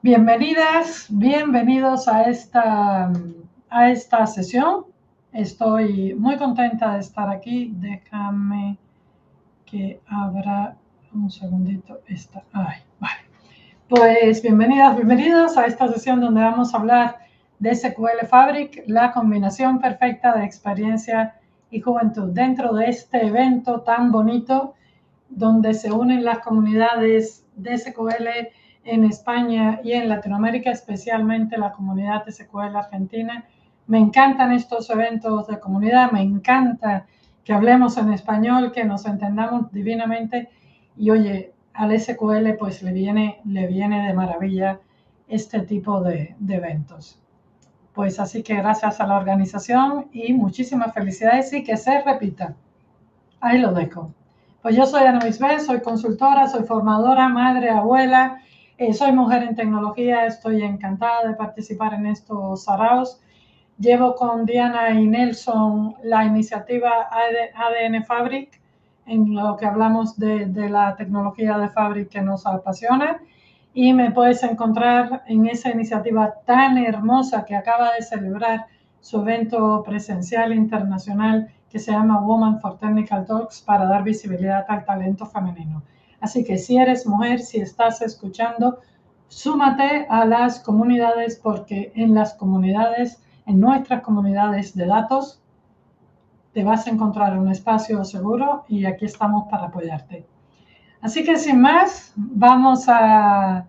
Bienvenidas, bienvenidos a esta sesión. Estoy muy contenta de estar aquí. Déjame que abra un segundito esta. Vale. Pues bienvenidas, bienvenidos a esta sesión donde vamos a hablar de SQL Fabric, la combinación perfecta de experiencia y juventud. Dentro de este evento tan bonito donde se unen las comunidades de SQL en España y en Latinoamérica, especialmente la comunidad de SQL Argentina. Me encantan estos eventos de comunidad, me encanta que hablemos en español, que nos entendamos divinamente y oye, al SQL pues le viene de maravilla este tipo de eventos. Pues así que gracias a la organización y muchísimas felicidades y que se repita. Ahí lo dejo. Pues yo soy Ana Misbel, soy consultora, soy formadora, madre, abuela, soy mujer en tecnología, estoy encantada de participar en estos saraos. Llevo con Diana y Nelson la iniciativa ADN Fabric, en lo que hablamos de la tecnología de Fabric que nos apasiona. Y me puedes encontrar en esa iniciativa tan hermosa que acaba de celebrar su evento presencial internacional que se llama Women for Technical Talks para dar visibilidad al talento femenino. Así que si eres mujer, si estás escuchando, súmate a las comunidades porque en las comunidades, en nuestras comunidades de datos, te vas a encontrar un espacio seguro y aquí estamos para apoyarte. Así que sin más, vamos a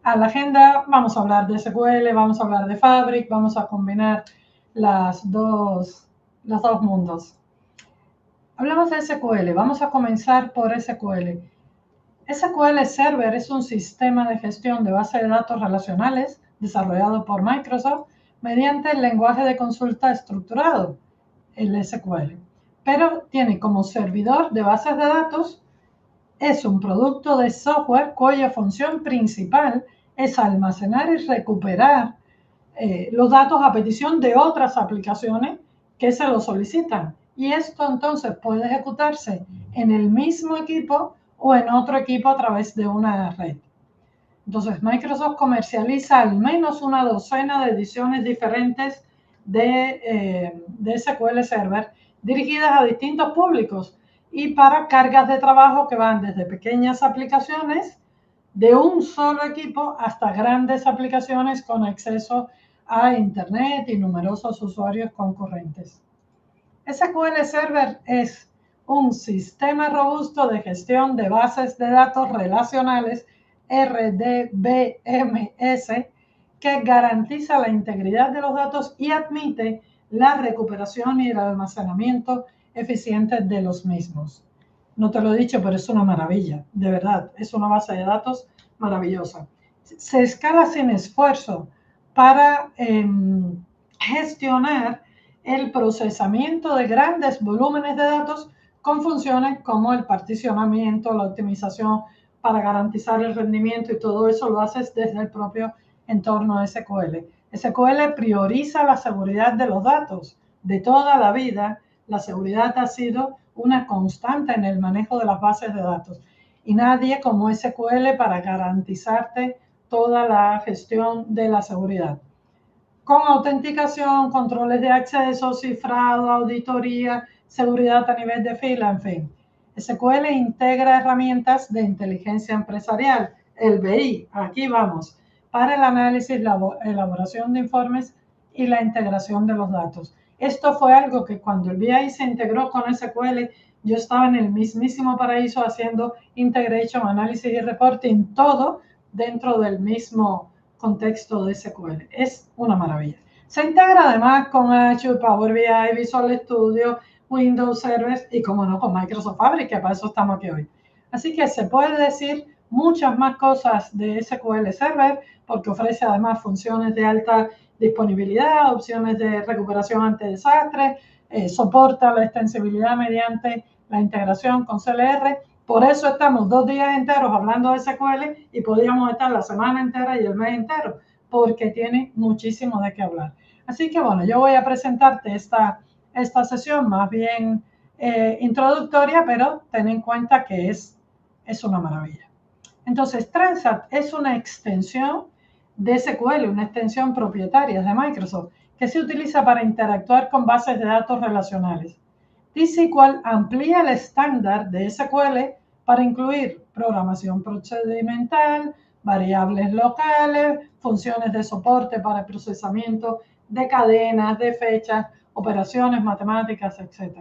la agenda, vamos a hablar de SQL, vamos a hablar de Fabric, vamos a combinar los dos mundos. Hablamos de SQL, vamos a comenzar por SQL. SQL Server es un sistema de gestión de bases de datos relacionales desarrollado por Microsoft mediante el lenguaje de consulta estructurado, el SQL. Pero tiene como servidor de bases de datos, es un producto de software cuya función principal es almacenar y recuperar los datos a petición de otras aplicaciones que se lo solicitan. Y esto entonces puede ejecutarse en el mismo equipo o en otro equipo a través de una red. Entonces, Microsoft comercializa al menos una docena de ediciones diferentes de SQL Server dirigidas a distintos públicos y para cargas de trabajo que van desde pequeñas aplicaciones de un solo equipo hasta grandes aplicaciones con acceso a Internet y numerosos usuarios concurrentes. SQL Server es un sistema robusto de gestión de bases de datos relacionales RDBMS que garantiza la integridad de los datos y admite la recuperación y el almacenamiento eficiente de los mismos. No te lo he dicho, pero es una maravilla, de verdad, es una base de datos maravillosa. Se escala sin esfuerzo para gestionar el procesamiento de grandes volúmenes de datos con funciones como el particionamiento, la optimización para garantizar el rendimiento y todo eso lo haces desde el propio entorno SQL. SQL prioriza la seguridad de los datos. De toda la vida, la seguridad ha sido una constante en el manejo de las bases de datos y nadie como SQL para garantizarte toda la gestión de la seguridad. Con autenticación, controles de acceso, cifrado, auditoría, seguridad a nivel de fila, en fin. SQL integra herramientas de inteligencia empresarial, el BI, aquí vamos, para el análisis, la elaboración de informes y la integración de los datos. Esto fue algo que cuando el BI se integró con SQL, yo estaba en el mismísimo paraíso haciendo integration, análisis y reporting, todo dentro del mismo contexto de SQL. Es una maravilla. Se integra además con Azure, Power BI, Visual Studio, Windows Server y, como no, con Microsoft Fabric, que para eso estamos aquí hoy. Así que se puede decir muchas más cosas de SQL Server porque ofrece además funciones de alta disponibilidad, opciones de recuperación ante desastres, soporta la extensibilidad mediante la integración con CLR. Por eso estamos 2 días enteros hablando de SQL y podríamos estar la semana entera y el mes entero, porque tiene muchísimo de qué hablar. Así que bueno, yo voy a presentarte esta sesión más bien introductoria, pero ten en cuenta que es una maravilla. Entonces, Transat es una extensión de SQL, una extensión propietaria de Microsoft, que se utiliza para interactuar con bases de datos relacionales. T-SQL amplía el estándar de SQL para incluir programación procedimental, variables locales, funciones de soporte para el procesamiento de cadenas, de fechas, operaciones matemáticas, etc.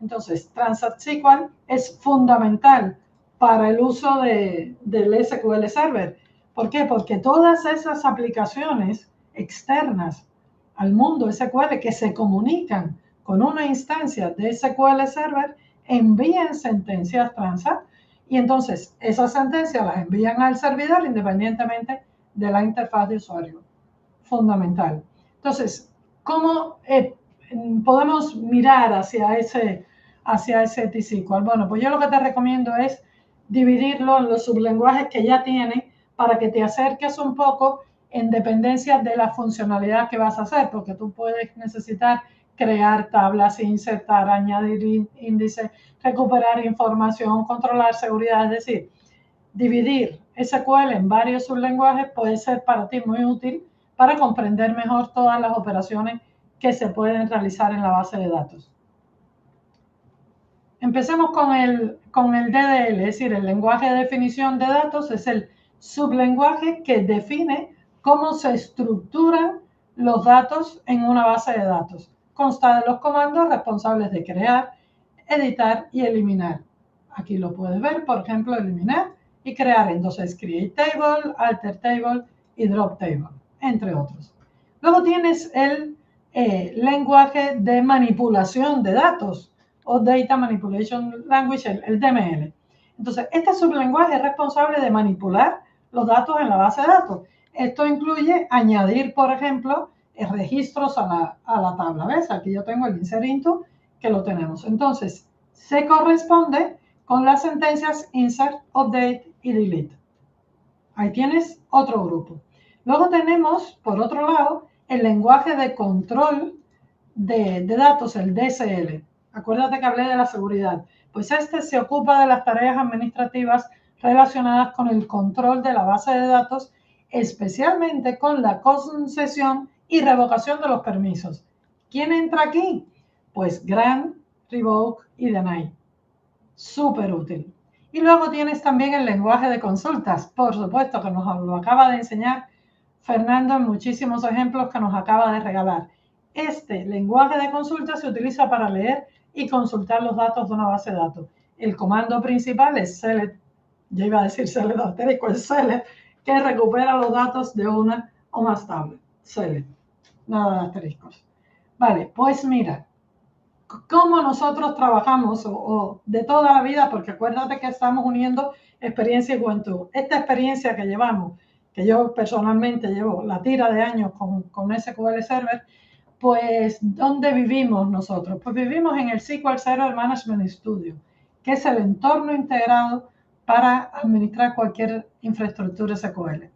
Entonces, Transact SQL es fundamental para el uso del SQL Server. ¿Por qué? Porque todas esas aplicaciones externas al mundo SQL que se comunican con una instancia de SQL Server envían sentencias Transact y entonces esas sentencias las envían al servidor independientemente de la interfaz de usuario. Fundamental. Entonces, ¿cómo podemos mirar hacia ese T-SQL? Bueno, pues yo lo que te recomiendo es dividirlo en los sublenguajes que ya tiene para que te acerques un poco en dependencia de la funcionalidad que vas a hacer, porque tú puedes necesitar crear tablas, insertar, añadir índices, recuperar información, controlar seguridad, es decir, dividir SQL en varios sublenguajes puede ser para ti muy útil para comprender mejor todas las operaciones que se pueden realizar en la base de datos. Empecemos con el DDL, es decir, el lenguaje de definición de datos es el sublenguaje que define cómo se estructuran los datos en una base de datos. Consta de los comandos responsables de crear, editar y eliminar. Aquí lo puedes ver, por ejemplo, eliminar y crear. Entonces, create table, alter table y drop table, entre otros. Luego tienes el lenguaje de manipulación de datos o Data Manipulation Language, el DML. Entonces, este sublenguaje es responsable de manipular los datos en la base de datos. Esto incluye añadir, por ejemplo, registros a la tabla. ¿Ves? Aquí yo tengo el insert into, que lo tenemos. Entonces, se corresponde con las sentencias insert, update y delete. Ahí tienes otro grupo. Luego tenemos, por otro lado, el lenguaje de control de datos, el DSL. Acuérdate que hablé de la seguridad. Pues este se ocupa de las tareas administrativas relacionadas con el control de la base de datos, especialmente con la concesión y revocación de los permisos. ¿Quién entra aquí? Pues grant, revoke y deny. Súper útil. Y luego tienes también el lenguaje de consultas, por supuesto, que nos lo acaba de enseñar Fernando en muchísimos ejemplos que nos acaba de regalar. Este lenguaje de consultas se utiliza para leer y consultar los datos de una base de datos. El comando principal es select, ya iba a decir select asterisco, es select, que recupera los datos de una o más tablas. Select, nada de asteriscos. Vale, pues mira, cómo nosotros trabajamos o de toda la vida, porque acuérdate que estamos uniendo experiencia y juventud. Esta experiencia que llevamos, que yo personalmente llevo la tira de años con SQL Server, pues, ¿dónde vivimos nosotros? Pues vivimos en el SQL Server Management Studio, que es el entorno integrado para administrar cualquier infraestructura SQL.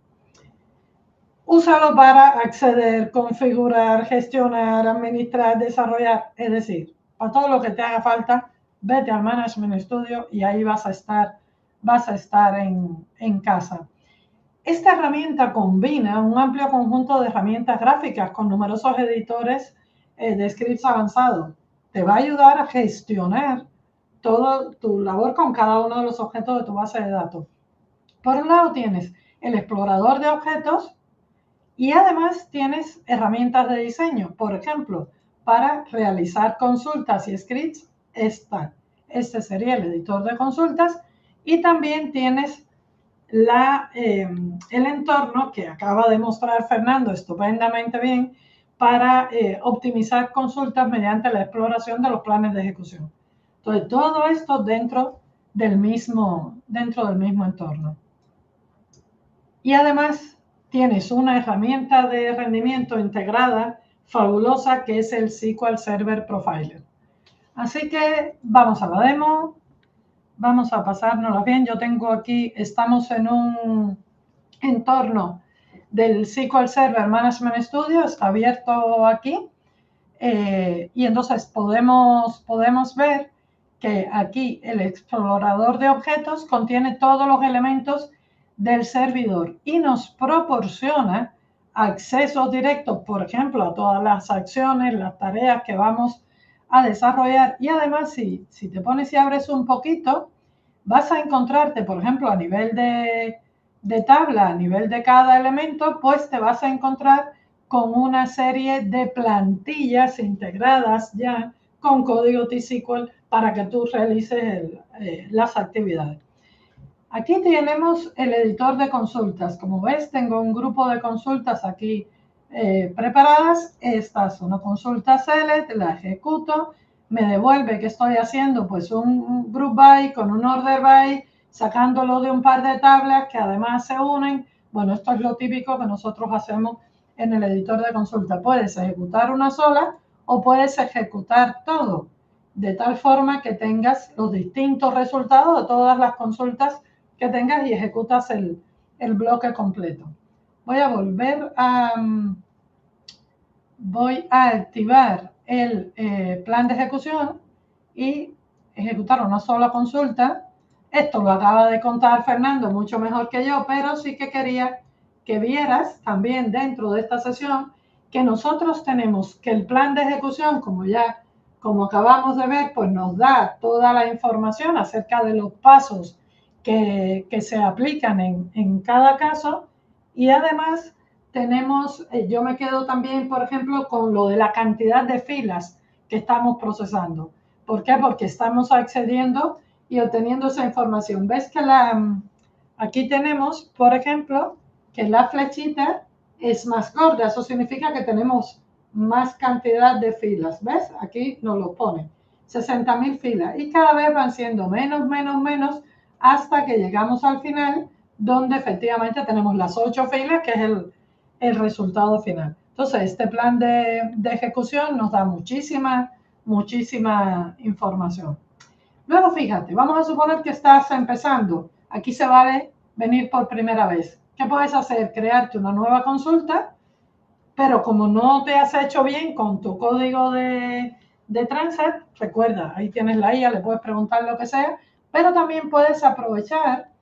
Úsalo para acceder, configurar, gestionar, administrar, desarrollar, es decir, a todo lo que te haga falta, vete al Management Studio y ahí vas a estar en casa. Esta herramienta combina un amplio conjunto de herramientas gráficas con numerosos editores de scripts avanzados. Te va a ayudar a gestionar toda tu labor con cada uno de los objetos de tu base de datos. Por un lado tienes el explorador de objetos y además tienes herramientas de diseño. Por ejemplo, para realizar consultas y scripts, este sería el editor de consultas. Y también tienes el entorno que acaba de mostrar Fernando estupendamente bien para optimizar consultas mediante la exploración de los planes de ejecución. Entonces, todo esto dentro del mismo entorno. Y además tienes una herramienta de rendimiento integrada fabulosa que es el SQL Server Profiler. Así que vamos a la demo. Vamos a pasárnosla bien. Yo tengo aquí, estamos en un entorno del SQL Server Management Studio, está abierto aquí. Y entonces podemos ver que aquí el explorador de objetos contiene todos los elementos del servidor y nos proporciona accesos directos, por ejemplo, a todas las acciones, las tareas que vamos a desarrollar. Y además, si te pones y abres un poquito, vas a encontrarte, por ejemplo, a nivel de tabla, a nivel de cada elemento, pues te vas a encontrar con una serie de plantillas integradas ya con código T-SQL para que tú realices las actividades. Aquí tenemos el editor de consultas. Como ves, tengo un grupo de consultas aquí preparadas. Esta es una consulta select, la ejecuto, me devuelve que estoy haciendo pues un group by con un order by, sacándolo de un par de tablas que además se unen. Bueno, esto es lo típico que nosotros hacemos en el editor de consulta. Puedes ejecutar una sola o puedes ejecutar todo, de tal forma que tengas los distintos resultados de todas las consultas que tengas y ejecutas el bloque completo. Voy a volver voy a activar el plan de ejecución y ejecutar una sola consulta. Esto lo acaba de contar Fernando mucho mejor que yo, pero sí que quería que vieras también dentro de esta sesión que nosotros tenemos que el plan de ejecución, como acabamos de ver, pues nos da toda la información acerca de los pasos que se aplican en cada caso, y además tenemos, yo me quedo también, por ejemplo, con lo de la cantidad de filas que estamos procesando. ¿Por qué? Porque estamos accediendo y obteniendo esa información. ¿Ves que aquí tenemos, por ejemplo, que la flechita es más gorda? Eso significa que tenemos más cantidad de filas. ¿Ves? Aquí nos lo pone. 60.000 filas. Y cada vez van siendo menos, menos, menos, hasta que llegamos al final, donde efectivamente tenemos las 8 filas, que es el resultado final. Entonces, este plan de ejecución nos da muchísima información. Luego, fíjate, vamos a suponer que estás empezando. Aquí se vale venir por primera vez. ¿Qué puedes hacer? Crearte una nueva consulta, pero como no te has hecho bien con tu código de Transact, recuerda, ahí tienes la IA, le puedes preguntar lo que sea, pero también puedes aprovechar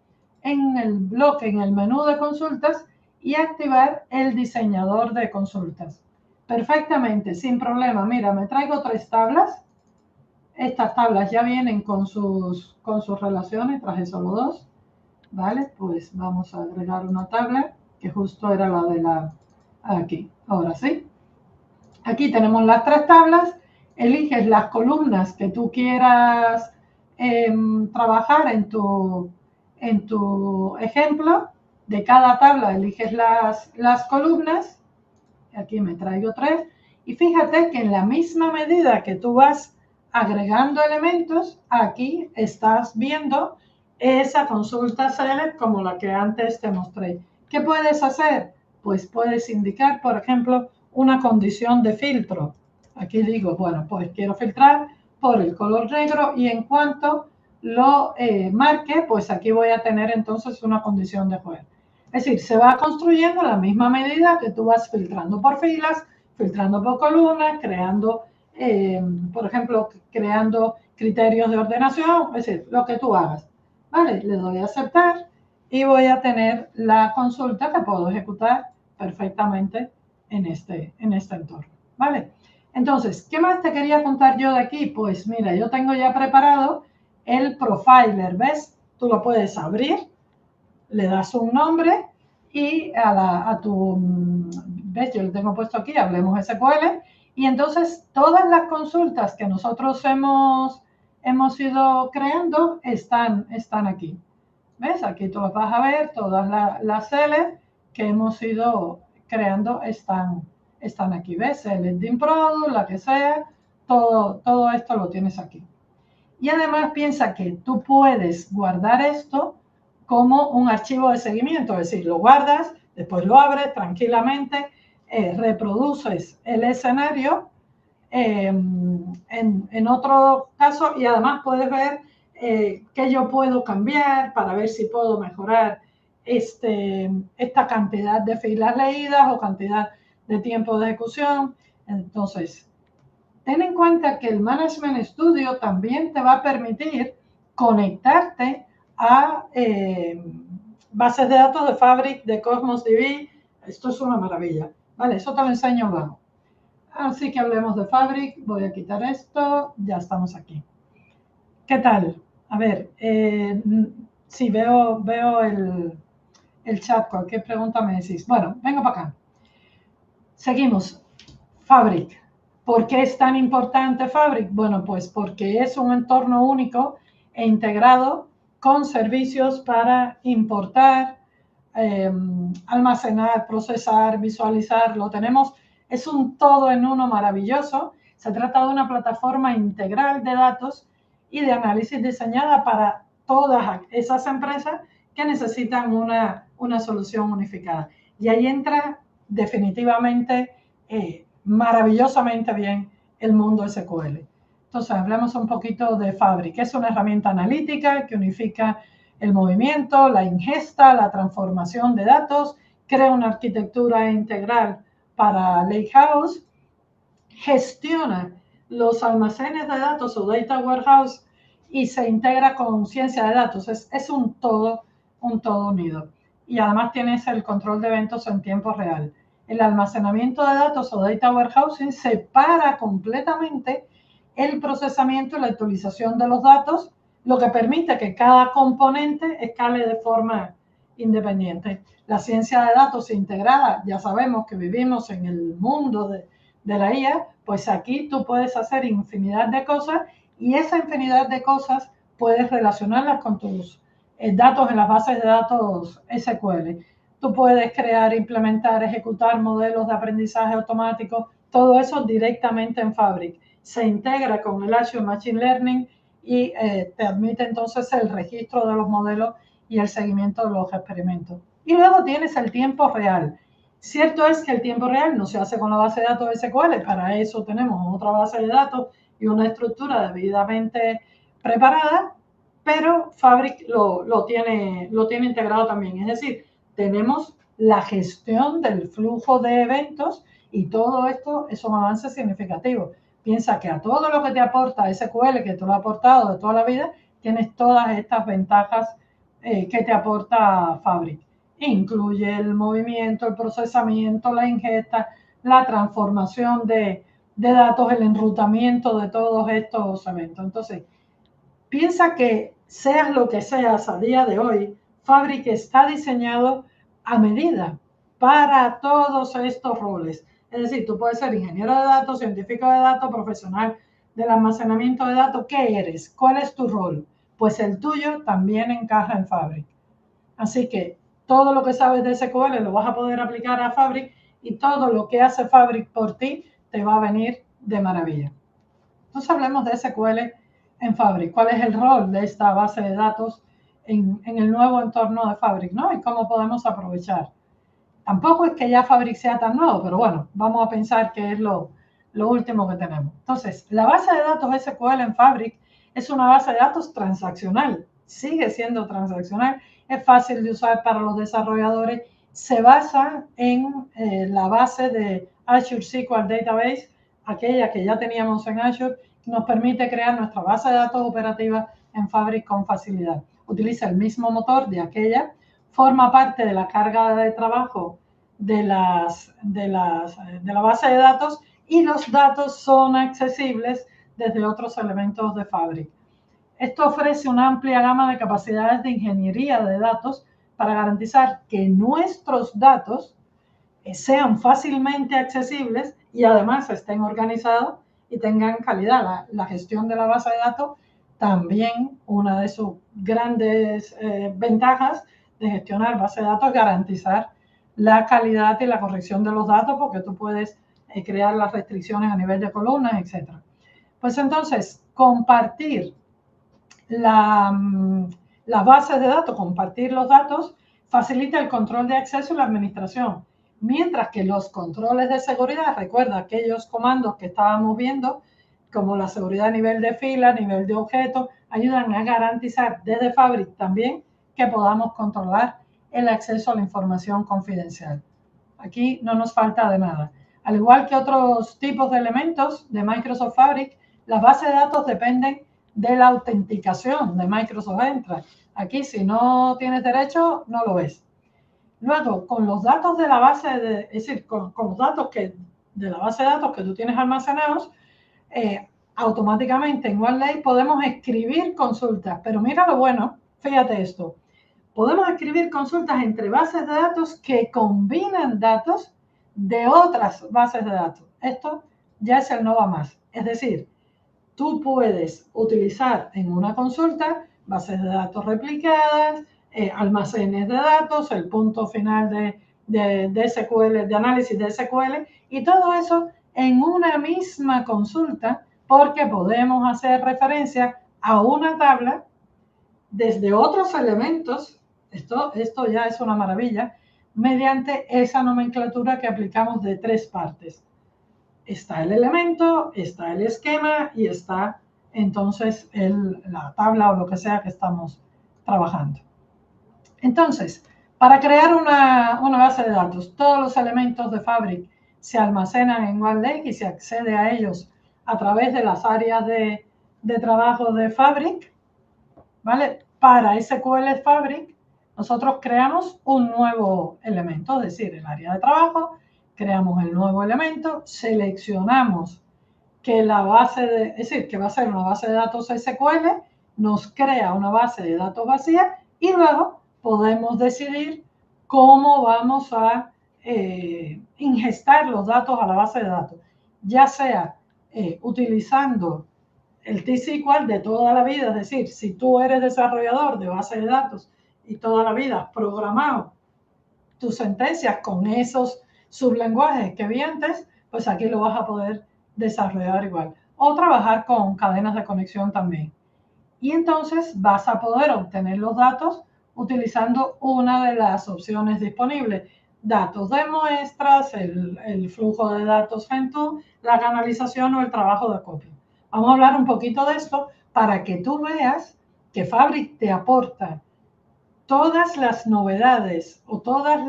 en el bloque, en el menú de consultas, y activar el diseñador de consultas. Perfectamente, sin problema. Mira, me traigo 3 tablas. Estas tablas ya vienen con sus relaciones, traje solo 2. ¿Vale? Pues vamos a agregar una tabla, que justo era la de aquí. Ahora sí. Aquí tenemos las 3 tablas. Eliges las columnas que tú quieras trabajar en tu ejemplo. De cada tabla eliges las columnas. Aquí me traigo 3. Y fíjate que en la misma medida que tú vas agregando elementos, aquí estás viendo esa consulta select como la que antes te mostré. ¿Qué puedes hacer? Pues puedes indicar, por ejemplo, una condición de filtro. Aquí digo, bueno, pues quiero filtrar por el color negro, y en cuanto lo marque, pues aquí voy a tener entonces una condición de juego. Es decir, se va construyendo a la misma medida que tú vas filtrando por filas, filtrando por columnas, creando, por ejemplo, creando criterios de ordenación, es decir, lo que tú hagas. Vale, le doy a aceptar y voy a tener la consulta que puedo ejecutar perfectamente en este entorno. Vale. Entonces, ¿qué más te quería contar yo de aquí? Pues mira, yo tengo ya preparado el profiler, ¿ves? Tú lo puedes abrir, le das un nombre y ¿ves? Yo lo tengo puesto aquí, Hablemos SQL, y entonces todas las consultas que nosotros hemos ido creando están aquí. ¿Ves? Aquí tú las vas a ver, todas las cells que hemos ido creando están aquí. ¿Ves? El ending product, la que sea, todo esto lo tienes aquí. Y además piensa que tú puedes guardar esto como un archivo de seguimiento, es decir, lo guardas, después lo abres tranquilamente, reproduces el escenario en otro caso, y además puedes ver qué yo puedo cambiar para ver si puedo mejorar esta cantidad de filas leídas o cantidad de tiempo de ejecución. Entonces, ten en cuenta que el Management Studio también te va a permitir conectarte a bases de datos de Fabric, de Cosmos DB. Esto es una maravilla. Vale, eso te lo enseño luego. Así que hablemos de Fabric. Voy a quitar esto. Ya estamos aquí. ¿Qué tal? A ver, sí, veo el chat. Cualquier pregunta me decís. Bueno, vengo para acá. Seguimos. Fabric. ¿Por qué es tan importante Fabric? Bueno, pues porque es un entorno único e integrado con servicios para importar, almacenar, procesar, visualizar. Lo tenemos, es un todo en uno maravilloso. Se trata de una plataforma integral de datos y de análisis diseñada para todas esas empresas que necesitan una solución unificada. Y ahí entra definitivamente, maravillosamente bien el mundo SQL. Entonces, hablemos un poquito de Fabric. Es una herramienta analítica que unifica el movimiento, la ingesta, la transformación de datos, crea una arquitectura integral para Lakehouse, gestiona los almacenes de datos o data warehouse y se integra con ciencia de datos. Es un todo unido. Y además tienes el control de eventos en tiempo real. El almacenamiento de datos o data warehousing separa completamente el procesamiento y la actualización de los datos, lo que permite que cada componente escale de forma independiente. La ciencia de datos integrada, ya sabemos que vivimos en el mundo de la IA, pues aquí tú puedes hacer infinidad de cosas y esa infinidad de cosas puedes relacionarlas con tus datos en las bases de datos SQL. Tú puedes crear, implementar, ejecutar modelos de aprendizaje automático, todo eso directamente en Fabric. Se integra con el Azure Machine Learning y te admite entonces el registro de los modelos y el seguimiento de los experimentos. Y luego tienes el tiempo real. Cierto es que el tiempo real no se hace con la base de datos SQL, para eso tenemos otra base de datos y una estructura debidamente preparada, pero Fabric lo tiene integrado también. Es decir, tenemos la gestión del flujo de eventos y todo esto es un avance significativo. Piensa que a todo lo que te aporta SQL, que te lo ha aportado de toda la vida, tienes todas estas ventajas que te aporta Fabric. Incluye el movimiento, el procesamiento, la ingesta, la transformación de datos, el enrutamiento de todos estos eventos. Entonces, piensa que seas lo que seas a día de hoy, Fabric está diseñado a medida para todos estos roles. Es decir, tú puedes ser ingeniero de datos, científico de datos, profesional del almacenamiento de datos. ¿Qué eres? ¿Cuál es tu rol? Pues el tuyo también encaja en Fabric. Así que todo lo que sabes de SQL lo vas a poder aplicar a Fabric y todo lo que hace Fabric por ti te va a venir de maravilla. Entonces hablemos de SQL en Fabric. ¿Cuál es el rol de esta base de datos en el nuevo entorno de Fabric, ¿no? Y cómo podemos aprovechar. Tampoco es que ya Fabric sea tan nuevo, pero bueno, vamos a pensar que es lo último que tenemos. Entonces, la base de datos SQL en Fabric es una base de datos transaccional. Sigue siendo transaccional. Es fácil de usar para los desarrolladores. Se basa en la base de Azure SQL Database, aquella que ya teníamos en Azure, que nos permite crear nuestra base de datos operativa en Fabric con facilidad. Utiliza el mismo motor de aquella, forma parte de la carga de trabajo de la base de datos y los datos son accesibles desde otros elementos de Fabric. Esto ofrece una amplia gama de capacidades de ingeniería de datos para garantizar que nuestros datos sean fácilmente accesibles y además estén organizados y tengan calidad. La gestión de la base de datos también, una de sus grandes ventajas de gestionar base de datos es garantizar la calidad y la corrección de los datos, porque tú puedes crear las restricciones a nivel de columnas, etc. Pues entonces, compartir las bases de datos, compartir los datos, facilita el control de acceso y la administración. Mientras que los controles de seguridad, recuerda aquellos comandos que estábamos viendo, como la seguridad a nivel de fila, a nivel de objetos, ayudan a garantizar desde Fabric también que podamos controlar el acceso a la información confidencial. Aquí no nos falta de nada. Al igual que otros tipos de elementos de Microsoft Fabric, las bases de datos dependen de la autenticación de Microsoft Entra. Aquí, si no tienes derecho, no lo ves. Luego, con los datos de la base, es decir, con los datos de la base de datos que tú tienes almacenados, automáticamente en OneLake podemos escribir consultas. Pero mira lo bueno, fíjate esto. Podemos escribir consultas entre bases de datos que combinan datos de otras bases de datos. Esto ya es el no va más. Es decir, tú puedes utilizar en una consulta bases de datos replicadas, almacenes de datos, el punto final de SQL, de análisis de SQL, y todo eso en una misma consulta, porque podemos hacer referencia a una tabla desde otros elementos. Esto ya es una maravilla, mediante esa nomenclatura que aplicamos de 3 partes. Está el elemento, está el esquema y está entonces la tabla o lo que sea que estamos trabajando. Entonces, para crear una base de datos, todos los elementos de Fabric se almacenan en OneLake y se accede a ellos a través de las áreas de trabajo de Fabric, ¿vale? Para SQL Fabric, nosotros creamos un nuevo elemento, es decir, el área de trabajo, creamos el nuevo elemento, seleccionamos que la base es decir, que va a ser una base de datos SQL, nos crea una base de datos vacía y luego podemos decidir cómo vamos a ingestar los datos a la base de datos, ya sea utilizando el T-SQL de toda la vida, es decir, si tú eres desarrollador de base de datos y toda la vida has programado tus sentencias con esos sublenguajes que vi antes, pues aquí lo vas a poder desarrollar igual. O trabajar con cadenas de conexión también. Y entonces vas a poder obtener los datos utilizando una de las opciones disponibles. Datos de muestras, el flujo de datos Gentoo, la canalización o el trabajo de acopio. Vamos a hablar un poquito de esto para que tú veas que Fabric te aporta todas las novedades o todas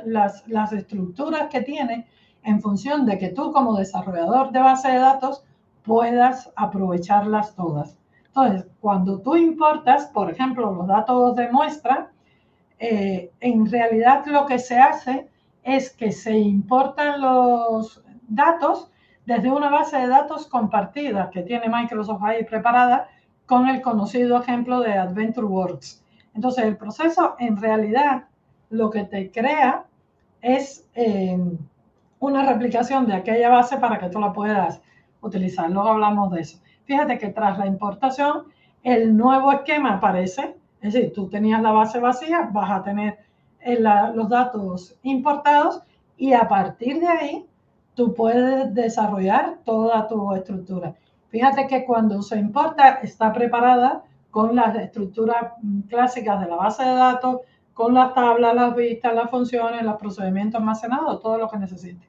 las estructuras que tiene en función de que tú como desarrollador de base de datos puedas aprovecharlas todas. Entonces, cuando tú importas, por ejemplo, los datos de muestra, en realidad lo que se hace es que se importan los datos desde una base de datos compartida que tiene Microsoft ahí preparada con el conocido ejemplo de AdventureWorks. Entonces, el proceso en realidad lo que te crea es una replicación de aquella base para que tú la puedas utilizar. Luego hablamos de eso. Fíjate que tras la importación, el nuevo esquema aparece. Es decir, tú tenías la base vacía, vas a tener los datos importados y a partir de ahí tú puedes desarrollar toda tu estructura. Fíjate que cuando se importa está preparada con las estructuras clásicas de la base de datos, con las tablas, las vistas, las funciones, los procedimientos almacenados, todo lo que necesite.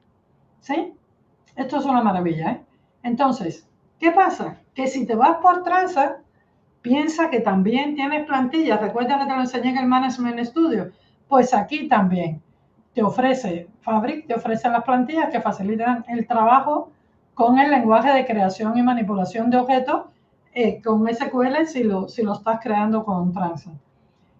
¿Sí? Esto es una maravilla, ¿eh? Entonces, ¿qué pasa? Que si te vas por Transact, piensa que también tienes plantillas. Recuerda que te lo enseñé en el Management Studio. Pues aquí también te ofrece, Fabric te ofrece las plantillas que facilitan el trabajo con el lenguaje de creación y manipulación de objetos con SQL si lo estás creando con Transact.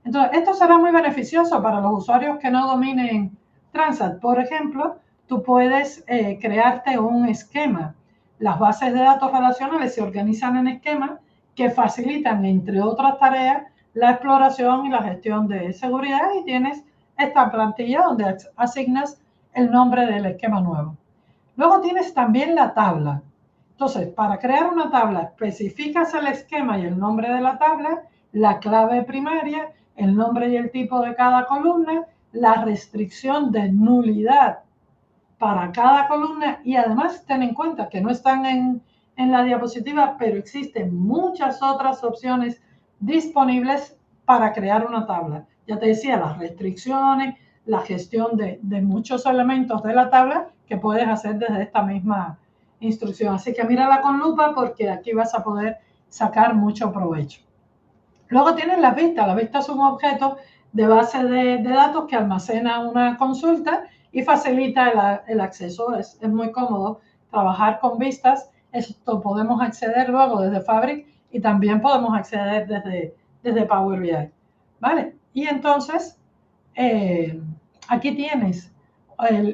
Entonces, esto será muy beneficioso para los usuarios que no dominen Transact. Por ejemplo, tú puedes crearte un esquema. Las bases de datos relacionales se organizan en esquemas que facilitan, entre otras tareas, la exploración y la gestión de seguridad y tienes esta plantilla donde asignas el nombre del esquema nuevo. Luego tienes también la tabla. Entonces, para crear una tabla, especificas el esquema y el nombre de la tabla, la clave primaria, el nombre y el tipo de cada columna, la restricción de nulidad para cada columna y además ten en cuenta que no están en la diapositiva, pero existen muchas otras opciones disponibles para crear una tabla. Ya te decía, las restricciones, la gestión de muchos elementos de la tabla que puedes hacer desde esta misma instrucción. Así que mírala con lupa porque aquí vas a poder sacar mucho provecho. Luego tienes las vistas. Las vistas son un objeto de base de datos que almacena una consulta y facilita el acceso. Es muy cómodo trabajar con vistas. Esto podemos acceder luego desde Fabric y también podemos acceder desde Power BI. ¿vale? Y entonces, aquí tienes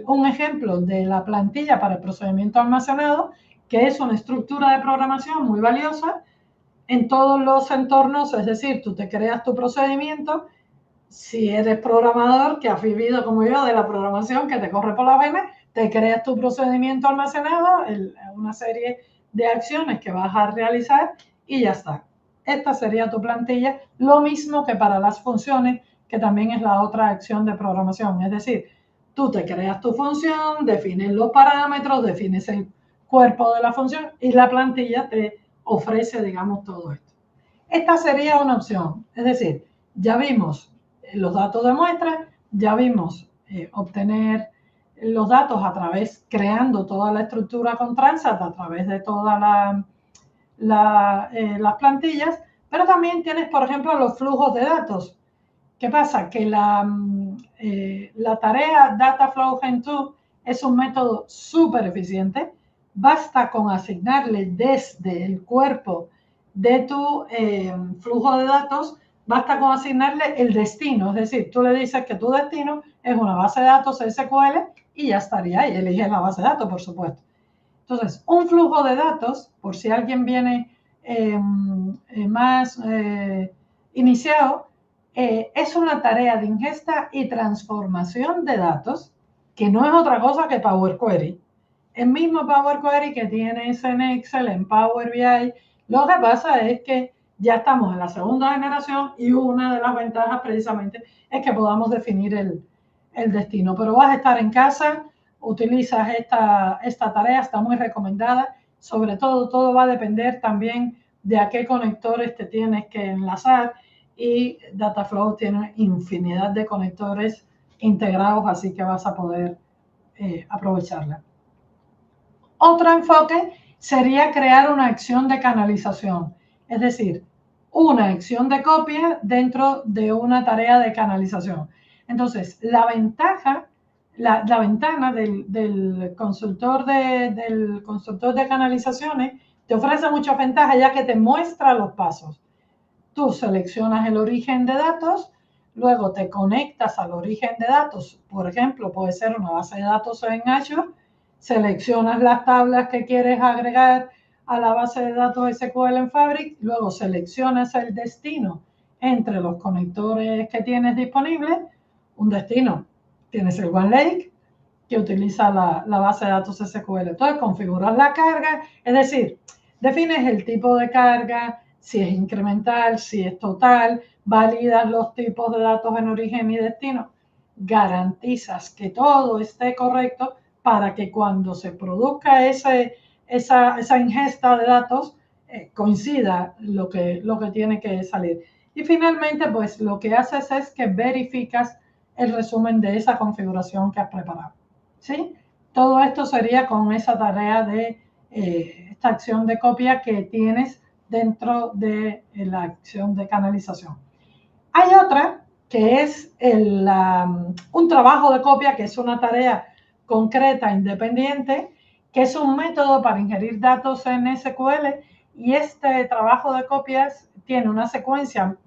un ejemplo de la plantilla para el procedimiento almacenado, que es una estructura de programación muy valiosa en todos los entornos, es decir, tú te creas tu procedimiento. Si eres programador, que has vivido como yo de la programación que te corre por las venas, te creas tu procedimiento almacenado, una serie de acciones que vas a realizar y ya está. Esta sería tu plantilla, lo mismo que para las funciones, que también es la otra acción de programación. Es decir, tú te creas tu función, defines los parámetros, defines el cuerpo de la función y la plantilla te ofrece, digamos, todo esto. Esta sería una opción. Es decir, ya vimos los datos de muestra, ya vimos obtener los datos a través, creando toda la estructura con Transat a través de todas las plantillas, pero también tienes, por ejemplo, los flujos de datos. ¿Qué pasa? Que la tarea Dataflow Gen2 es un método súper eficiente. Basta con asignarle desde el cuerpo de tu flujo de datos, basta con asignarle el destino. Es decir, tú le dices que tu destino es una base de datos SQL y ya estaría ahí. Eliges la base de datos, por supuesto. Entonces, un flujo de datos, por si alguien viene más iniciado, es una tarea de ingesta y transformación de datos que no es otra cosa que Power Query. El mismo Power Query que tienes en Excel, en Power BI. Lo que pasa es que ya estamos en la segunda generación y una de las ventajas precisamente es que podamos definir el destino. Pero vas a estar en casa, utilizas esta tarea, está muy recomendada. Sobre todo, todo va a depender también de a qué conectores te tienes que enlazar y Dataflow tiene infinidad de conectores integrados, así que vas a poder aprovecharla. Otro enfoque sería crear una acción de canalización, es decir, una acción de copia dentro de una tarea de canalización. Entonces, la ventaja, la ventana del consultor de canalizaciones te ofrece muchas ventajas ya que te muestra los pasos. Tú seleccionas el origen de datos, luego te conectas al origen de datos, por ejemplo, puede ser una base de datos en Azure, seleccionas las tablas que quieres agregar a la base de datos SQL en Fabric, luego seleccionas el destino entre los conectores que tienes disponibles, un destino, tienes el OneLake, que utiliza la base de datos SQL. Entonces, configuras la carga, es decir, defines el tipo de carga, si es incremental, si es total, validas los tipos de datos en origen y destino, garantizas que todo esté correcto para que cuando se produzca esa ingesta de datos coincida lo que tiene que salir. Y finalmente, pues lo que haces es que verificas el resumen de esa configuración que has preparado. ¿Sí? Todo esto sería con esa tarea de esta acción de copia que tienes dentro de la acción de canalización. Hay otra que es un trabajo de copia, que es una tarea concreta, independiente, que es un método para ingerir datos en SQL, y este trabajo de copias tiene una secuencia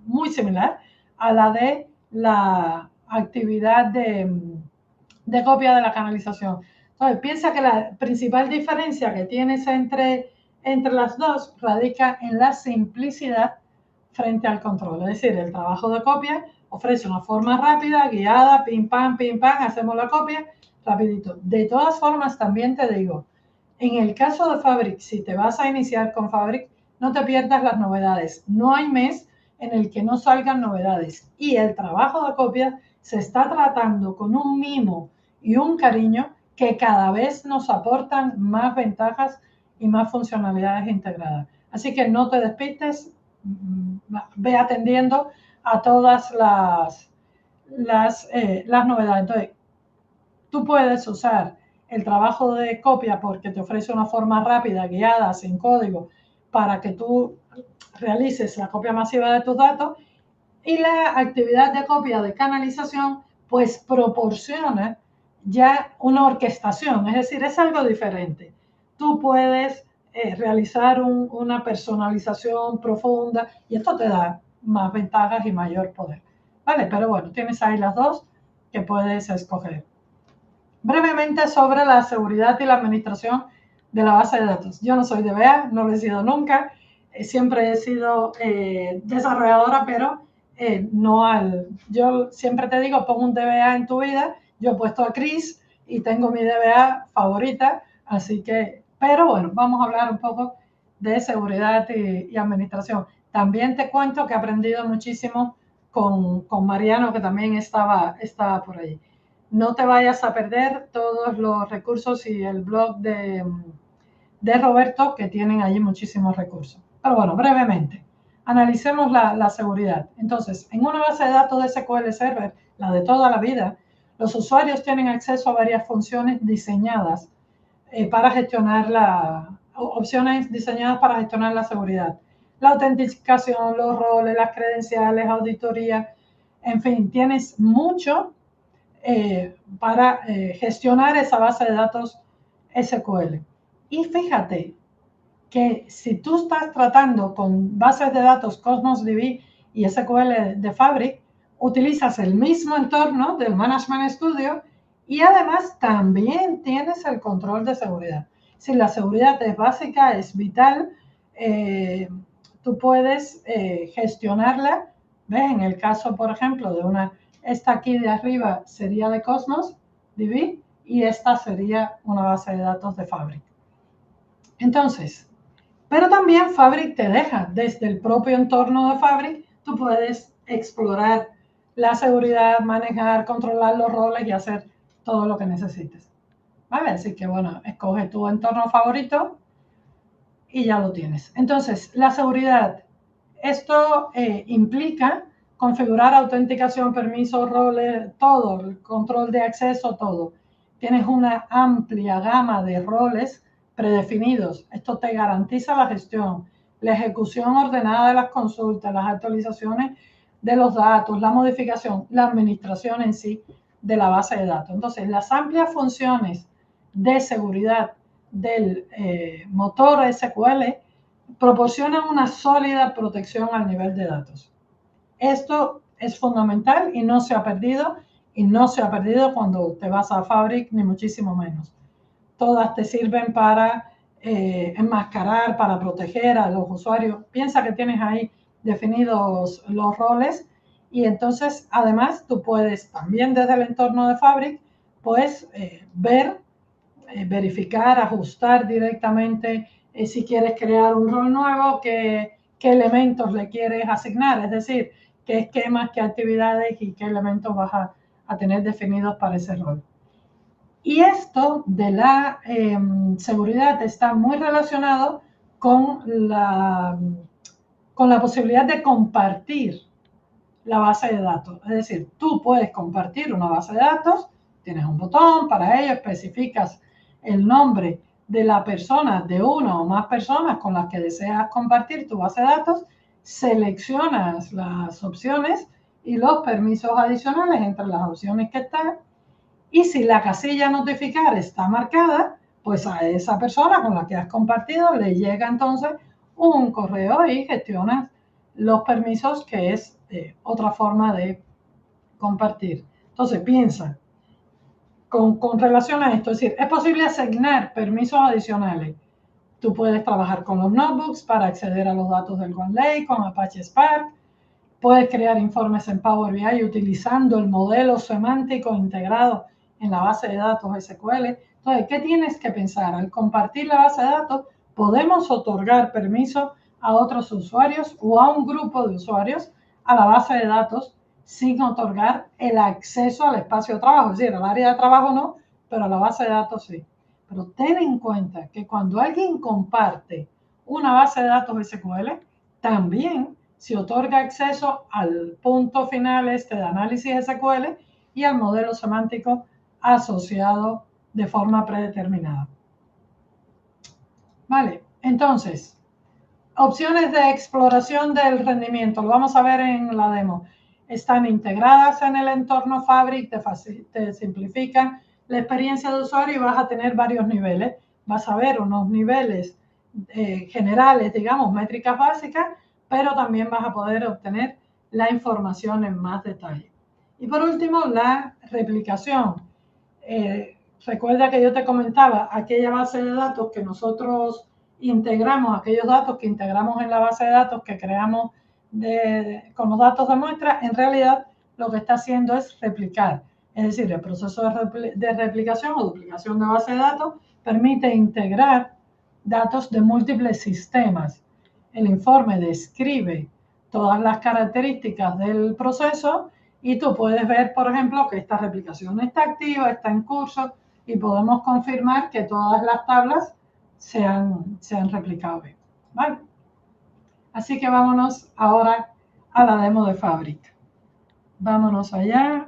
muy similar a la de la actividad de copia de la canalización. Entonces, piensa que la principal diferencia que tienes entre las dos radica en la simplicidad frente al control. Es decir, el trabajo de copia ofrece una forma rápida, guiada, pim, pam, hacemos la copia, rapidito. De todas formas, también te digo, en el caso de Fabric, si te vas a iniciar con Fabric, no te pierdas las novedades. No hay mes en el que no salgan novedades. Y el trabajo de copia se está tratando con un mimo y un cariño que cada vez nos aportan más ventajas y más funcionalidades integradas. Así que no te despistes, ve atendiendo a todas las novedades. Entonces, tú puedes usar el trabajo de copia porque te ofrece una forma rápida, guiada, sin código, para que tú realices la copia masiva de tus datos, y la actividad de copia de canalización pues proporciona ya una orquestación, es decir, es algo diferente. Tú puedes realizar una personalización profunda y esto te da más ventajas y mayor poder. Vale, pero bueno, tienes ahí las dos que puedes escoger. Brevemente sobre la seguridad y la administración de la base de datos. Yo no soy DBA, no lo he sido nunca, siempre he sido desarrolladora, pero no yo siempre te digo, pon un DBA en tu vida. Yo he puesto a Chris y tengo mi DBA favorita, así que, pero bueno, vamos a hablar un poco de seguridad y administración. También te cuento que he aprendido muchísimo con Mariano, que también estaba por ahí. No te vayas a perder todos los recursos y el blog de Roberto, que tienen allí muchísimos recursos. Pero bueno, brevemente, analicemos la seguridad. Entonces, en una base de datos de SQL Server, la de toda la vida, los usuarios tienen acceso a varias funciones diseñadas para gestionar opciones diseñadas para gestionar la seguridad. La autenticación, los roles, las credenciales, auditoría, en fin, tienes mucho para gestionar esa base de datos SQL. Y fíjate que si tú estás tratando con bases de datos Cosmos DB y SQL de Fabric, utilizas el mismo entorno del Management Studio y además también tienes el control de seguridad. Si la seguridad es básica, es vital, tú puedes gestionarla. ¿Ves? En el caso, por ejemplo, esta aquí de arriba sería de Cosmos DB y esta sería una base de datos de Fabric. Entonces, pero también Fabric te deja, desde el propio entorno de Fabric, tú puedes explorar la seguridad, manejar, controlar los roles y hacer todo lo que necesites. ¿Vale? Así que bueno, escoge tu entorno favorito y ya lo tienes. Entonces, la seguridad. Esto implica configurar autenticación, permisos, roles, todo, el control de acceso, todo. Tienes una amplia gama de roles predefinidos. Esto te garantiza la gestión, la ejecución ordenada de las consultas, las actualizaciones de los datos, la modificación, la administración en sí de la base de datos. Entonces, las amplias funciones de seguridad del motor SQL proporcionan una sólida protección al nivel de datos. Esto es fundamental y no se ha perdido, cuando te vas a Fabric, ni muchísimo menos. Todas te sirven para enmascarar, para proteger a los usuarios. Piensa que tienes ahí definidos los roles y entonces además tú puedes también desde el entorno de Fabric pues verificar, ajustar directamente si quieres crear un rol nuevo, qué elementos le quieres asignar, es decir, qué esquemas, qué actividades y qué elementos vas a tener definidos para ese rol. Y esto de la seguridad está muy relacionado con la posibilidad de compartir la base de datos. Es decir, tú puedes compartir una base de datos, tienes un botón para ello, especificas el nombre de la persona, de una o más personas con las que deseas compartir tu base de datos, seleccionas las opciones y los permisos adicionales entre las opciones que están, y si la casilla notificar está marcada, pues a esa persona con la que has compartido le llega entonces un correo y gestionas los permisos, que es otra forma de compartir. Entonces piensa con relación a esto, es decir, es posible asignar permisos adicionales. Tú puedes trabajar con los notebooks para acceder a los datos del OneLake, con Apache Spark. Puedes crear informes en Power BI utilizando el modelo semántico integrado en la base de datos SQL. Entonces, ¿qué tienes que pensar? Al compartir la base de datos, podemos otorgar permiso a otros usuarios o a un grupo de usuarios a la base de datos sin otorgar el acceso al espacio de trabajo. Es decir, al área de trabajo no, pero a la base de datos sí. Pero ten en cuenta que cuando alguien comparte una base de datos SQL, también se otorga acceso al punto final de análisis SQL y al modelo semántico asociado de forma predeterminada. Vale, entonces, opciones de exploración del rendimiento, lo vamos a ver en la demo. Están integradas en el entorno Fabric, te simplifican la experiencia de usuario y vas a tener varios niveles. Vas a ver unos niveles generales, digamos, métricas básicas, pero también vas a poder obtener la información en más detalle. Y por último, la replicación. Recuerda que yo te comentaba aquella base de datos que nosotros integramos, aquellos datos que integramos en la base de datos que creamos con los datos de muestra, en realidad lo que está haciendo es replicar. Es decir, el proceso de replicación o duplicación de base de datos permite integrar datos de múltiples sistemas. El informe describe todas las características del proceso y tú puedes ver, por ejemplo, que esta replicación está activa, está en curso y podemos confirmar que todas las tablas se han replicado bien. ¿Vale? Así que vámonos ahora a la demo de Fabric. Vámonos allá.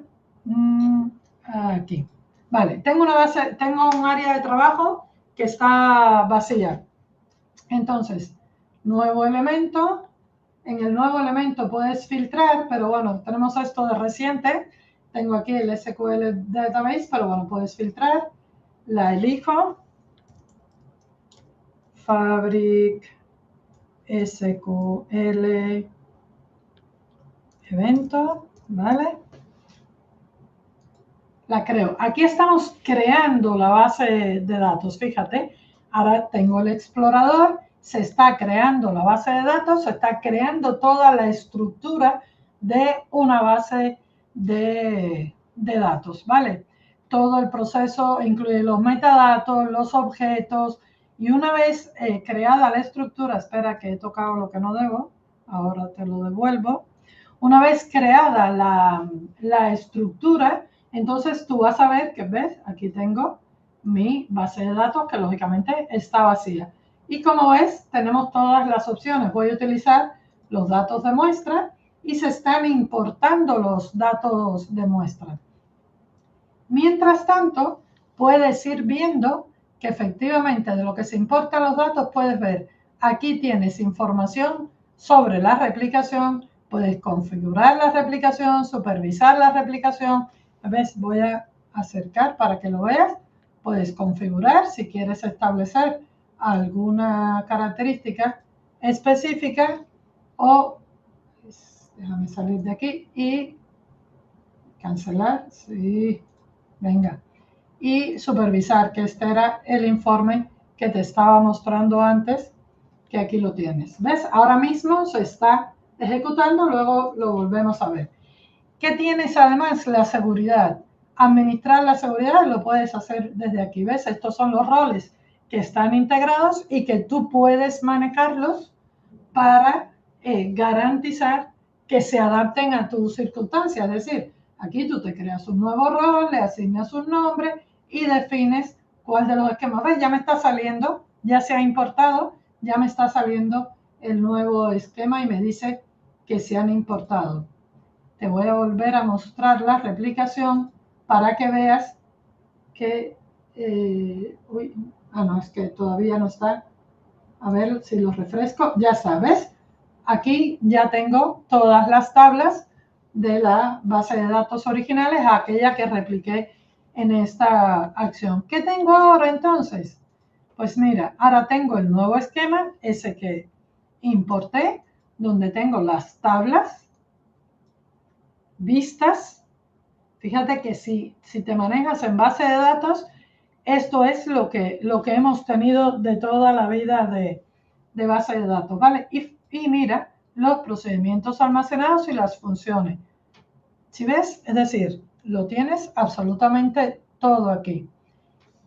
Aquí. Vale, tengo un área de trabajo que está vacía. Entonces, nuevo elemento. En el nuevo elemento puedes filtrar, pero bueno, tenemos esto de reciente. Tengo aquí el SQL Database, pero bueno, puedes filtrar. La elijo. Fabric SQL evento, ¿vale? La creo. Aquí estamos creando la base de datos, fíjate. Ahora tengo el explorador, se está creando la base de datos, se está creando toda la estructura de una base de datos, ¿vale? Todo el proceso incluye los metadatos, los objetos, y una vez creada la estructura, espera que he tocado lo que no debo, ahora te lo devuelvo. Una vez creada la estructura, entonces tú vas a ver que, ¿ves? Aquí tengo mi base de datos que lógicamente está vacía. Y como ves, tenemos todas las opciones. Voy a utilizar los datos de muestra y se están importando los datos de muestra. Mientras tanto, puedes ir viendo que efectivamente de lo que se importan los datos puedes ver. Aquí tienes información sobre la replicación, puedes configurar la replicación, supervisar la replicación. ¿Ves? Voy a acercar para que lo veas. Puedes configurar si quieres establecer alguna característica específica o déjame salir de aquí y cancelar. Sí, venga. Y supervisar, que este era el informe que te estaba mostrando antes, que aquí lo tienes. ¿Ves? Ahora mismo se está ejecutando, luego lo volvemos a ver. ¿Qué tienes además? La seguridad. Administrar la seguridad lo puedes hacer desde aquí. ¿Ves? Estos son los roles que están integrados y que tú puedes manejarlos para garantizar que se adapten a tus circunstancias. Es decir, aquí tú te creas un nuevo rol, le asignas un nombre y defines cuál de los esquemas. ¿Ves? Ya me está saliendo, ya se ha importado, ya me está saliendo el nuevo esquema y me dice que se han importado. Te voy a volver a mostrar la replicación para que veas que... no, es que todavía no está. A ver si lo refresco. Ya sabes, aquí ya tengo todas las tablas de la base de datos originales, aquella que repliqué en esta acción. ¿Qué tengo ahora entonces? Pues mira, ahora tengo el nuevo esquema, ese que importé, donde tengo las tablas vistas. Fíjate que si te manejas en base de datos, esto es lo que hemos tenido de toda la vida de base de datos, ¿vale? Y mira los procedimientos almacenados y las funciones. ¿Sí ves? Es decir, lo tienes absolutamente todo aquí.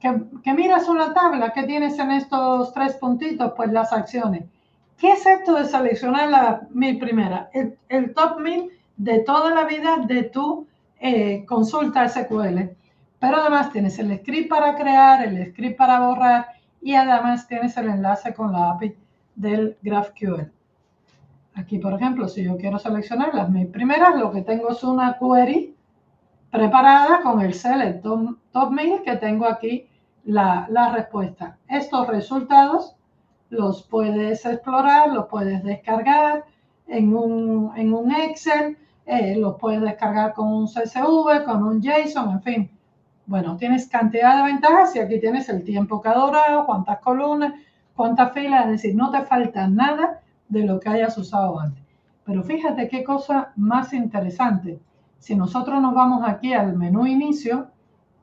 ¿Que miras una tabla? ¿Qué tienes en estos tres puntitos? Pues las acciones. ¿Qué es esto de seleccionar la 1000 primera? El top 1000 de toda la vida de tu consulta SQL. Pero además tienes el script para crear, el script para borrar y además tienes el enlace con la API del GraphQL. Aquí, por ejemplo, si yo quiero seleccionar las 1000 primeras, lo que tengo es una query preparada con el select top 1000 que tengo aquí la respuesta. Estos resultados los puedes explorar, los puedes descargar en un Excel, los puedes descargar con un CSV, con un JSON, en fin. Bueno, tienes cantidad de ventajas y aquí tienes el tiempo que ha durado, cuántas columnas, cuántas filas, es decir, no te falta nada de lo que hayas usado antes. Pero fíjate qué cosa más interesante. Si nosotros nos vamos aquí al menú inicio,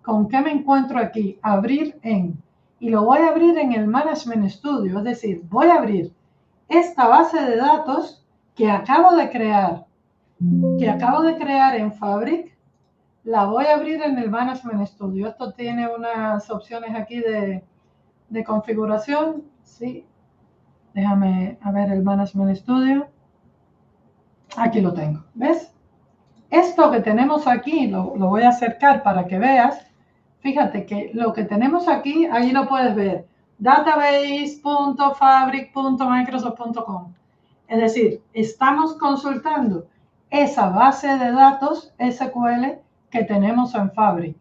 ¿con qué me encuentro aquí? Abrir en. Y lo voy a abrir en el Management Studio, es decir, voy a abrir esta base de datos que acabo de crear en Fabric, la voy a abrir en el Management Studio. Esto tiene unas opciones aquí de configuración. Sí, déjame a ver el Management Studio. Aquí lo tengo, ¿ves? Esto que tenemos aquí, lo voy a acercar para que veas. Fíjate que lo que tenemos aquí, ahí lo puedes ver. Database.fabric.microsoft.com. Es decir, estamos consultando esa base de datos SQL que tenemos en Fabric.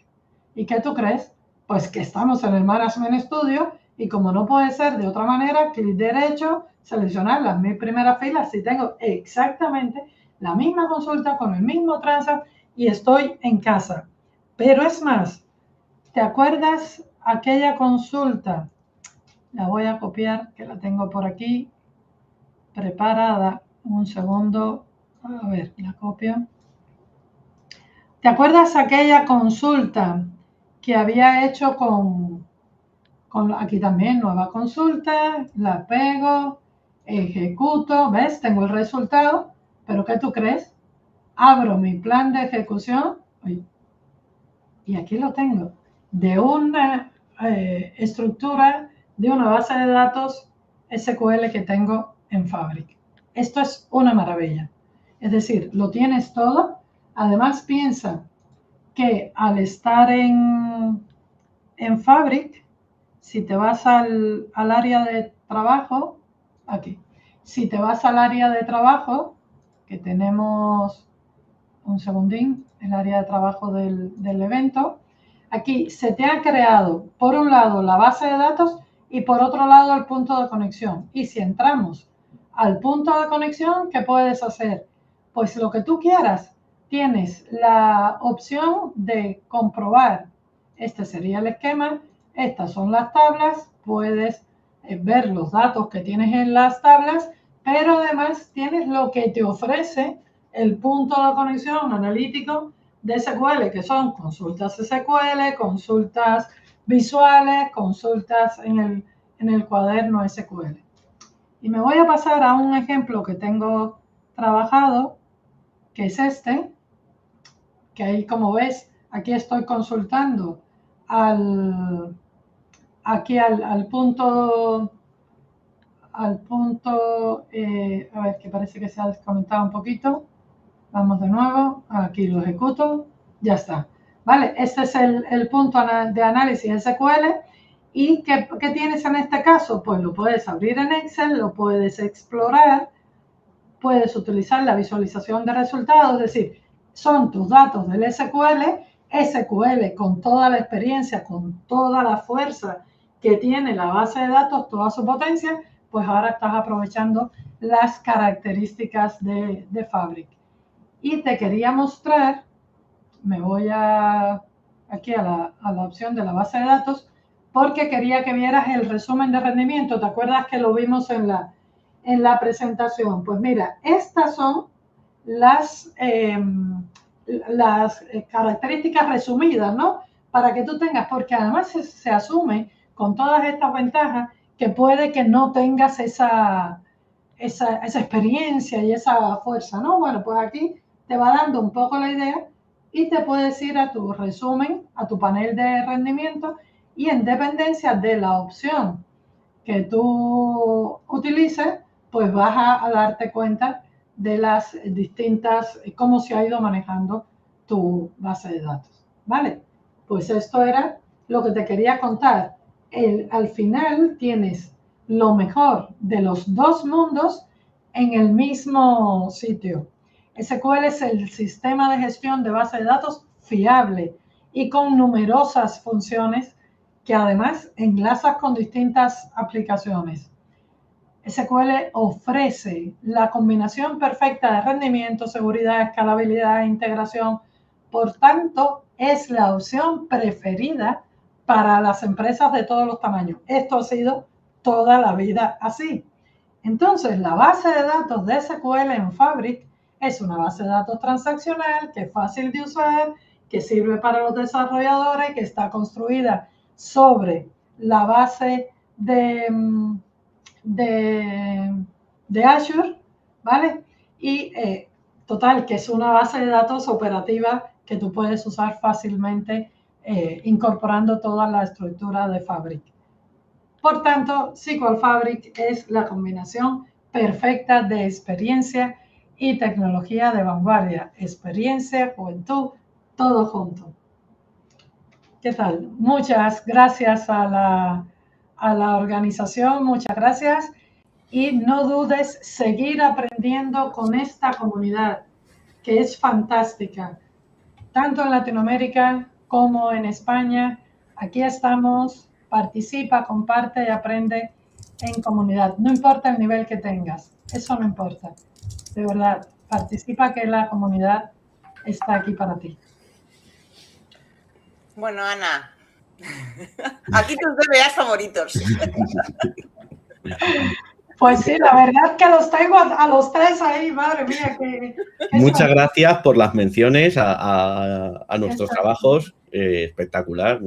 ¿Y qué tú crees? Pues que estamos en el Management Studio y como no puede ser de otra manera, clic derecho, seleccionar las 1000 primeras filas si tengo exactamente la misma consulta con el mismo transact y estoy en casa. Pero es más, ¿te acuerdas aquella consulta? La voy a copiar, que la tengo por aquí preparada. Un segundo. A ver, la copio. ¿Te acuerdas aquella consulta que había hecho con aquí también, nueva consulta, la pego, ejecuto, ¿ves? Tengo el resultado, pero ¿qué tú crees? Abro mi plan de ejecución y aquí lo tengo, de una estructura, de una base de datos SQL que tengo en Fabric. Esto es una maravilla. Es decir, lo tienes todo. Además, piensa que al estar en Fabric, si te vas al área de trabajo, aquí, si te vas al área de trabajo, que tenemos un segundín, el área de trabajo del evento, aquí se te ha creado, por un lado, la base de datos y por otro lado, el punto de conexión. Y si entramos al punto de conexión, ¿qué puedes hacer? Pues lo que tú quieras. Tienes la opción de comprobar. Este sería el esquema. Estas son las tablas. Puedes ver los datos que tienes en las tablas, pero además tienes lo que te ofrece el punto de conexión analítico de SQL, que son consultas SQL, consultas visuales, consultas en el cuaderno SQL. Y me voy a pasar a un ejemplo que tengo trabajado, que es este, que ahí como ves, aquí estoy consultando aquí al punto, a ver, que parece que se ha desconectado un poquito. Vamos de nuevo, aquí lo ejecuto, ya está. ¿Vale? Este es el punto de análisis SQL. ¿Y qué tienes en este caso? Pues lo puedes abrir en Excel, lo puedes explorar, puedes utilizar la visualización de resultados, es decir, son tus datos del SQL con toda la experiencia, con toda la fuerza que tiene la base de datos, toda su potencia, pues ahora estás aprovechando las características de Fabric. Y te quería mostrar, me voy aquí a la opción de la base de datos, porque quería que vieras el resumen de rendimiento. ¿Te acuerdas que lo vimos en la presentación? Pues mira, estas son las características resumidas, ¿no? Para que tú tengas, porque además se asume con todas estas ventajas que puede que no tengas esa experiencia y esa fuerza, ¿no? Bueno, pues aquí te va dando un poco la idea y te puedes ir a tu resumen, a tu panel de rendimiento y en dependencia de la opción que tú utilices, pues vas a darte cuenta de las distintas, cómo se ha ido manejando tu base de datos, ¿vale? Pues esto era lo que te quería contar. Al final tienes lo mejor de los dos mundos en el mismo sitio. SQL es el sistema de gestión de base de datos fiable y con numerosas funciones que además enlazas con distintas aplicaciones. SQL ofrece la combinación perfecta de rendimiento, seguridad, escalabilidad e integración. Por tanto, es la opción preferida para las empresas de todos los tamaños. Esto ha sido toda la vida así. Entonces, la base de datos de SQL en Fabric es una base de datos transaccional que es fácil de usar, que sirve para los desarrolladores, que está construida sobre la base de Azure, ¿vale? Y total, que es una base de datos operativa que tú puedes usar fácilmente incorporando toda la estructura de Fabric. Por tanto, SQL Fabric es la combinación perfecta de experiencia y tecnología de vanguardia. Experiencia, juventud, todo junto. ¿Qué tal? Muchas gracias a la organización, muchas gracias. Y no dudes seguir aprendiendo con esta comunidad, que es fantástica, tanto en Latinoamérica como en España. Aquí estamos, participa, comparte y aprende en comunidad. No importa el nivel que tengas, eso no importa. De verdad, participa, que la comunidad está aquí para ti. Bueno, Ana, aquí tus DBAs favoritos. Pues sí, la verdad que los tengo a los tres ahí, madre mía. Muchas gracias por las menciones a nuestros trabajos, espectacular.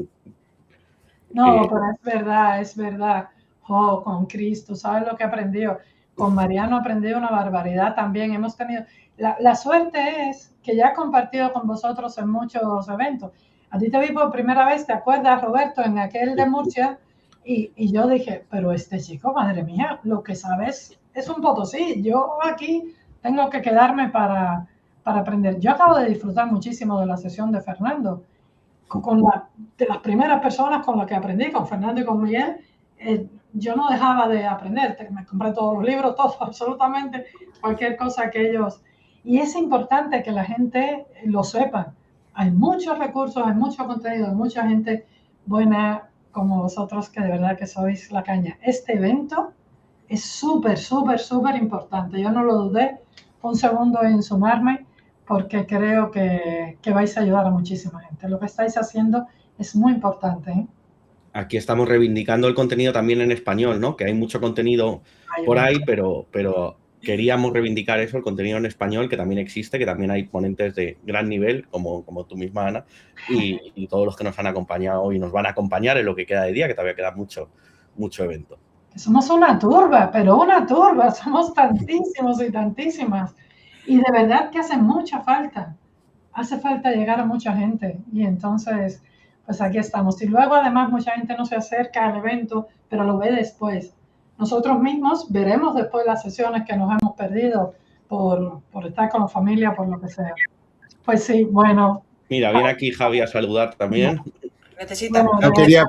No, pero es verdad, es verdad. Oh, con Cristo, ¿sabes lo que he aprendido? Con Mariano he aprendido una barbaridad también. Hemos tenido, la suerte es que ya he compartido con vosotros en muchos eventos. A ti te vi por primera vez, ¿te acuerdas, Roberto, en aquel de Murcia? Y yo dije, pero este chico, madre mía, lo que sabes es un potosí. Yo aquí tengo que quedarme para aprender. Yo acabo de disfrutar muchísimo de la sesión de Fernando. De las primeras personas con las que aprendí, con Fernando y con Miguel, yo no dejaba de aprender. Me compré todos los libros, todo, absolutamente cualquier cosa que ellos... Y es importante que la gente lo sepa. Hay muchos recursos, hay mucho contenido, hay mucha gente buena como vosotros que de verdad que sois la caña. Este evento es súper, súper, súper importante. Yo no lo dudé un segundo en sumarme, porque creo que vais a ayudar a muchísima gente. Lo que estáis haciendo es muy importante, ¿eh? Aquí estamos reivindicando el contenido también en español, ¿no? Que hay mucho contenido por ahí, pero queríamos reivindicar eso, el contenido en español, que también existe, que también hay ponentes de gran nivel, como tú misma, Ana, y todos los que nos han acompañado y nos van a acompañar en lo que queda de día, que todavía queda mucho evento. Somos una turba, pero una turba, somos tantísimos y tantísimas. Y de verdad que hace mucha falta. Hace falta llegar a mucha gente. Y entonces, pues aquí estamos. Y luego además mucha gente no se acerca al evento, pero lo ve después. Nosotros mismos veremos después las sesiones que nos hemos perdido por estar con la familia, por lo que sea. Pues sí, bueno. Mira, viene aquí Javi a saludar también. Necesita. No quería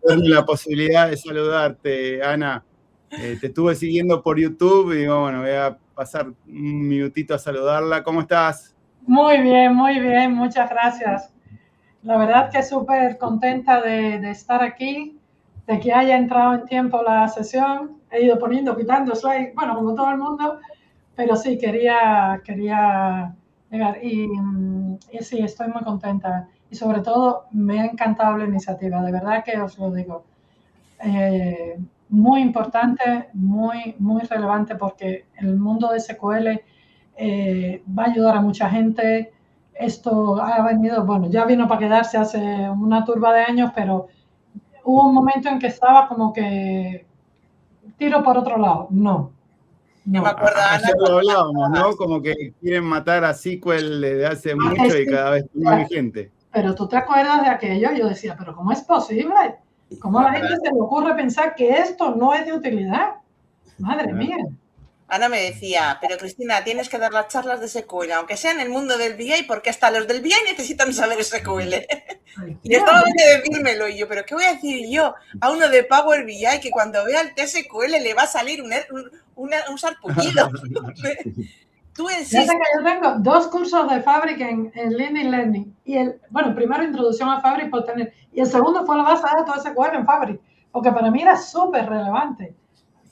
perderme la posibilidad de saludarte, Ana. Te estuve siguiendo por YouTube y bueno, voy a pasar un minutito a saludarla. ¿Cómo estás? Muy bien, muchas gracias. La verdad que súper contenta de estar aquí, de que haya entrado en tiempo la sesión. He ido poniendo, quitando slide, bueno, como todo el mundo, pero sí, quería llegar. Y sí, estoy muy contenta. Y sobre todo, me ha encantado la iniciativa, de verdad que os lo digo. Muy importante, muy, muy relevante, porque el mundo de SQL va a ayudar a mucha gente. Esto ha venido, bueno, ya vino para quedarse hace una turba de años, pero hubo un momento en que estaba como que tiro por otro lado. No. Me acuerdo, Ana, ayer lo hablábamos, ¿no? Como que quieren matar a SQL desde hace mucho y cada vez más gente. Pero tú te acuerdas de aquello, yo decía, pero ¿cómo es posible? ¿Cómo a la gente se le ocurre pensar que esto no es de utilidad? Madre mía. Ana me decía, pero Cristina, tienes que dar las charlas de SQL, aunque sea en el mundo del BI, porque hasta los del BI necesitan saber SQL. Y estaba de decírmelo, y yo, pero ¿qué voy a decir yo a uno de Power BI que cuando vea el TSQL le va a salir un sarpullido? Tú Fíjate que yo tengo 2 cursos de Fabric en LinkedIn Learning. Y primero introducción a Fabric por tener, y el segundo fue la base de datos SQL en Fabric, porque para mí era súper relevante.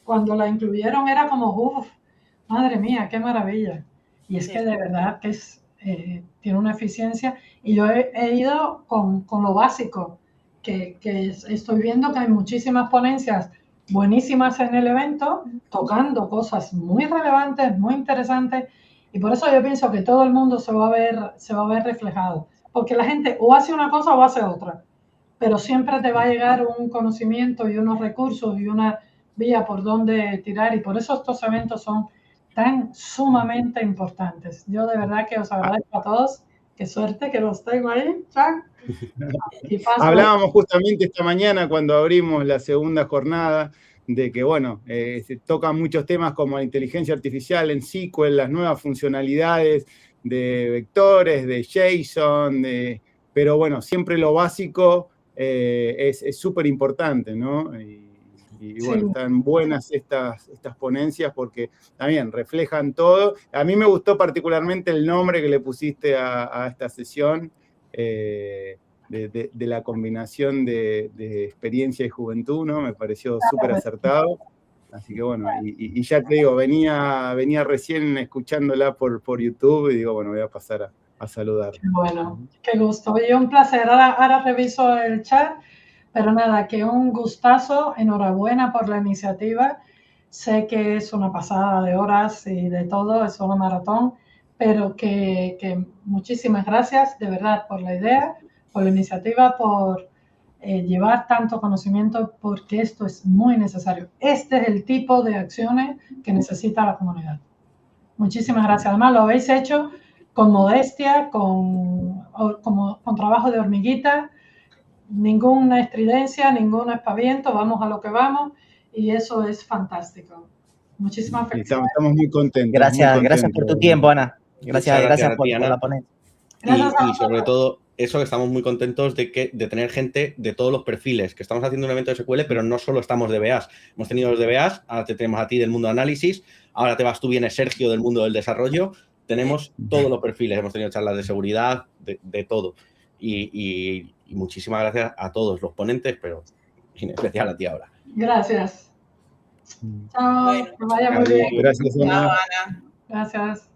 Cuando la incluyeron era como, uff, madre mía, qué maravilla. Y es que de verdad que tiene una eficiencia. Y yo he ido con lo básico, que estoy viendo que hay muchísimas ponencias buenísimas en el evento, tocando cosas muy relevantes, muy interesantes, y por eso yo pienso que todo el mundo se va a ver reflejado, porque la gente o hace una cosa o hace otra, pero siempre te va a llegar un conocimiento y unos recursos y una vía por donde tirar, y por eso estos eventos son tan sumamente importantes. Yo de verdad que os agradezco a todos. Qué suerte que los tengo ahí, Chuck. Hablábamos justamente esta mañana cuando abrimos la segunda jornada de que, bueno, se tocan muchos temas como la inteligencia artificial en SQL, las nuevas funcionalidades de vectores, de JSON, pero bueno, siempre lo básico es súper importante, ¿no? Y bueno, están buenas estas ponencias porque también reflejan todo. A mí me gustó particularmente el nombre que le pusiste a esta sesión, de la combinación de experiencia y juventud, ¿no? Me pareció súper acertado. Así que bueno, y ya te digo, venía recién escuchándola por YouTube y digo, bueno, voy a pasar a saludar. Bueno, qué gusto y un placer. Ahora reviso el chat, pero nada, que un gustazo, enhorabuena por la iniciativa. Sé que es una pasada de horas y de todo, es una maratón, pero que muchísimas gracias de verdad por la idea, por la iniciativa, por llevar tanto conocimiento, porque esto es muy necesario. Este es el tipo de acciones que necesita la comunidad. Muchísimas gracias. Además, lo habéis hecho con modestia, con trabajo de hormiguita, ninguna estridencia, ningún aspaviento, vamos a lo que vamos, y eso es fantástico. Muchísimas felicidades. Estamos muy contentos. Gracias por tu tiempo, Ana. Gracias por la ponencia. Y sobre todo, eso, que estamos muy contentos de tener gente de todos los perfiles, que estamos haciendo un evento de SQL, pero no solo estamos de BAs. Hemos tenido los de BAs, ahora te tenemos a ti del mundo de análisis, ahora te vas tú, vienes Sergio del mundo del desarrollo. Tenemos todos los perfiles, hemos tenido charlas de seguridad, de todo. Y muchísimas gracias a todos los ponentes, pero en especial a ti ahora. Gracias. Chao, que vaya muy bien. Gracias, Ana. Gracias.